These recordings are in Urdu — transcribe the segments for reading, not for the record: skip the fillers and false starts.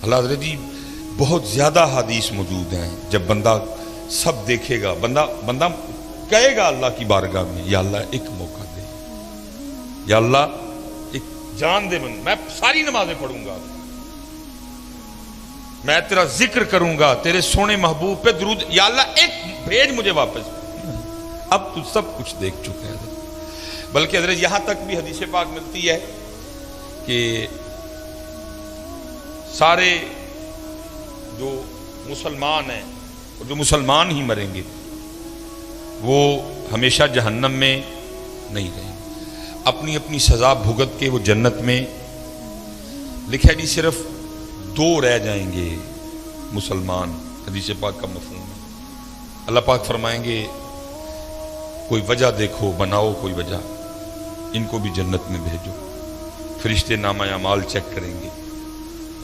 اللہ حضرت جی بہت زیادہ حدیث موجود ہیں، جب بندہ سب دیکھے گا، بندہ کہے گا اللہ کی بارگاہ میں، یا اللہ ایک موقع دے، یا اللہ ایک جان دے، میں ساری نمازیں پڑھوں گا، میں تیرا ذکر کروں گا، تیرے سونے محبوب پہ درود، یا اللہ ایک بھیج مجھے واپس۔ اب تو سب کچھ دیکھ چکے ہیں، بلکہ حضرت یہاں تک بھی حدیث پاک ملتی ہے کہ سارے جو مسلمان ہیں اور جو مسلمان ہی مریں گے وہ ہمیشہ جہنم میں نہیں رہیں گے، اپنی اپنی سزا بھگت کے وہ جنت میں، لکھا جی صرف 2 رہ جائیں گے مسلمان، حدیث پاک کا مفہوم ہے۔ اللہ پاک فرمائیں گے کوئی وجہ دیکھو، بناؤ کوئی وجہ، ان کو بھی جنت میں بھیجو۔ فرشتے نامہ اعمال چیک کریں گے،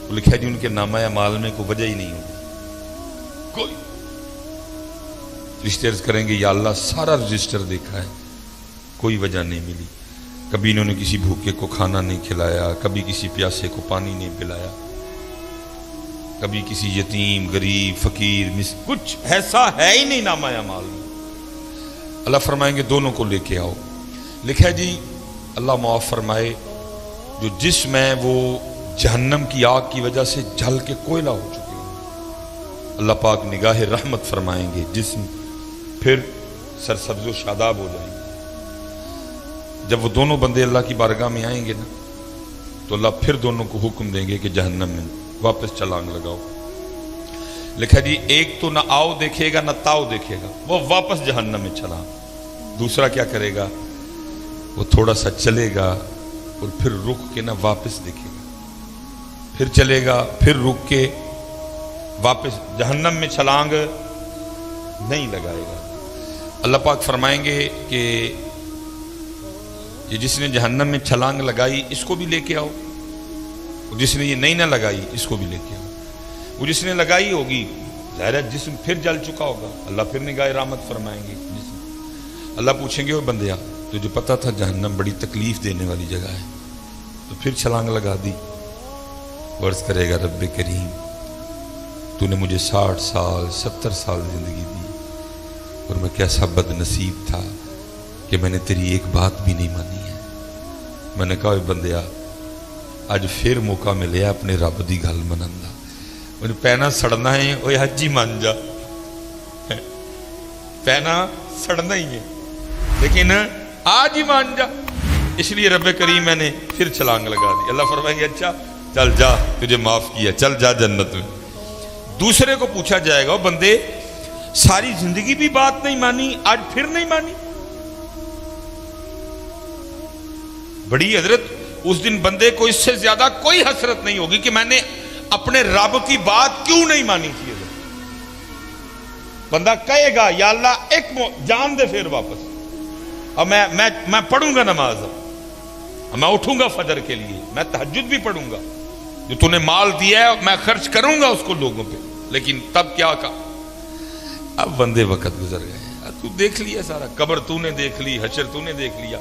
وہ لکھا جی ان کے نامہ اعمال میں کوئی وجہ ہی نہیں ہوگی، کوئی۔ فرشتے عرض کریں گے یا اللہ سارا رجسٹر دیکھا ہے، کوئی وجہ نہیں ملی، کبھی انہوں نے کسی بھوکے کو کھانا نہیں کھلایا، کبھی کسی پیاسے کو پانی نہیں پلایا، کبھی کسی یتیم غریب فقیر کچھ ایسا ہے ہی نہیں نامہ اعمال میں۔ اللہ فرمائیں گے دونوں کو لے کے آؤ، لکھا جی اللہ معاف فرمائے جو جسم ہے وہ جہنم کی آگ کی وجہ سے جل کے کوئلہ ہو چکے ہیں، اللہ پاک نگاہ رحمت فرمائیں گے، جسم پھر سرسبز و شاداب ہو جائیں گے۔ جب وہ دونوں بندے اللہ کی بارگاہ میں آئیں گے نا تو اللہ پھر دونوں کو حکم دیں گے کہ جہنم میں واپس چھلانگ لگاؤ۔ لکھا جی ایک تو نہ آؤ دیکھے گا نہ تاؤ دیکھے گا، وہ واپس جہنم میں چلا۔ دوسرا کیا کرے گا، وہ تھوڑا سا چلے گا اور پھر رک کے نہ واپس دیکھے گا، پھر چلے گا پھر رک کے واپس جہنم میں چھلانگ نہیں لگائے گا۔ اللہ پاک فرمائیں گے کہ یہ جس نے جہنم میں چھلانگ لگائی اس کو بھی لے کے آؤ، اور جس نے یہ نہیں نہ لگائی اس کو بھی لے کے آؤ۔ وہ جس نے لگائی ہوگی ظاہر ہے جسم پھر جل چکا ہوگا، اللہ پھر نگاہ رحمت فرمائیں گے جسم۔ اللہ پوچھیں گے وہ بندیا تجھے پتا تھا جہنم بڑی تکلیف دینے والی جگہ ہے تو پھر چھلانگ لگا دی؟ عرض کرے گا رب کریم تو نے مجھے 60 سال 70 سال زندگی دی اور میں کیسا بد نصیب تھا کہ میں نے تیری ایک بات بھی نہیں مانی ہے۔ میں نے کہا بندیا اج پھر موقع ملے اپنے رب دی گل منن دا، انہیں پینا سڑنا ہے وہ حج ہی مان جا، پینا سڑنا ہی ہے لیکن آج ہی مان جا، اس لیے رب کریم میں نے پھر چھلانگ لگا دی۔ اللہ فرمائیں گے اچھا چل جا تجھے معاف کیا، چل جا جنت میں۔ دوسرے کو پوچھا جائے گا بندے ساری زندگی بھی بات نہیں مانی آج پھر نہیں مانی؟ بڑی حضرت اس دن بندے کو اس سے زیادہ کوئی حسرت نہیں ہوگی کہ میں نے اپنے رب کی بات کیوں نہیں مانی تھی۔ بندہ کہے گا یا اللہ ایک جان دے پھر واپس، اب میں پڑھوں گا نماز، میں اٹھوں گا فجر کے لیے، میں تہجد بھی پڑھوں گا، جو تو نے مال دیا ہے میں خرچ کروں گا اس کو لوگوں پہ، لیکن تب کیا کہا؟ اب بندے وقت گزر گئے، تو دیکھ لیا سارا، قبر تو نے دیکھ لی، حشر تو نے دیکھ لیا،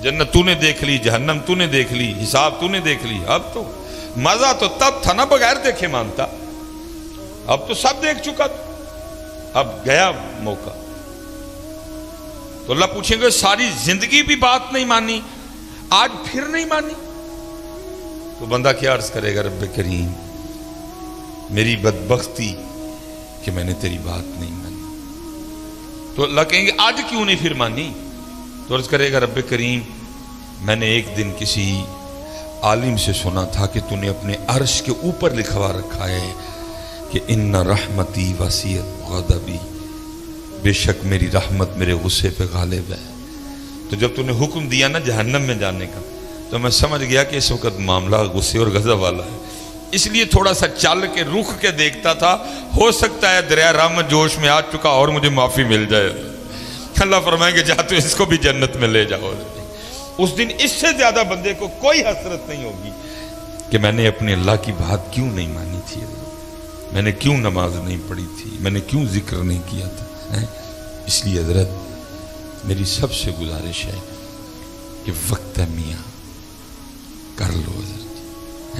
جنت تو نے دیکھ لی، جہنم تو نے دیکھ لی، حساب تو نے دیکھ لی۔ اب تو مزہ تو تب تھا نا بغیر دیکھے مانتا، اب تو سب دیکھ چکا تھا، اب گیا موقع۔ تو اللہ پوچھیں گے ساری زندگی بھی بات نہیں مانی آج پھر نہیں مانی؟ تو بندہ کیا عرض کرے گا رب کریم میری بدبختی کہ میں نے تیری بات نہیں مانی۔ تو اللہ کہیں گے آج کیوں نہیں پھر مانی؟ تو عرض کرے گا رب کریم میں نے ایک دن کسی عالم سے سنا تھا کہ تو نے اپنے عرش کے اوپر لکھوا رکھا ہے کہ ان رحمتی وسیعت غضبی، بے شک میری رحمت میرے غصے پہ غالب ہے۔ تو جب تو نے حکم دیا نا جہنم میں جانے کا تو میں سمجھ گیا کہ اس وقت معاملہ غصے اور غضب والا ہے، اس لیے تھوڑا سا چل کے رخ کے دیکھتا تھا، ہو سکتا ہے دریا رحمت جوش میں آ چکا اور مجھے معافی مل جائے۔ اللہ فرمائیں گے جا تو اس کو بھی جنت میں لے جاؤ۔ اس دن اس سے زیادہ بندے کو کوئی حسرت نہیں ہوگی کہ میں نے اپنے اللہ کی بات کیوں نہیں مانی تھی، میں نے کیوں نماز نہیں پڑھی تھی، میں نے کیوں ذکر نہیں کیا تھا۔ اس لیے حضرت میری سب سے گزارش ہے کہ وقت ہے میاں کر لو حضرت،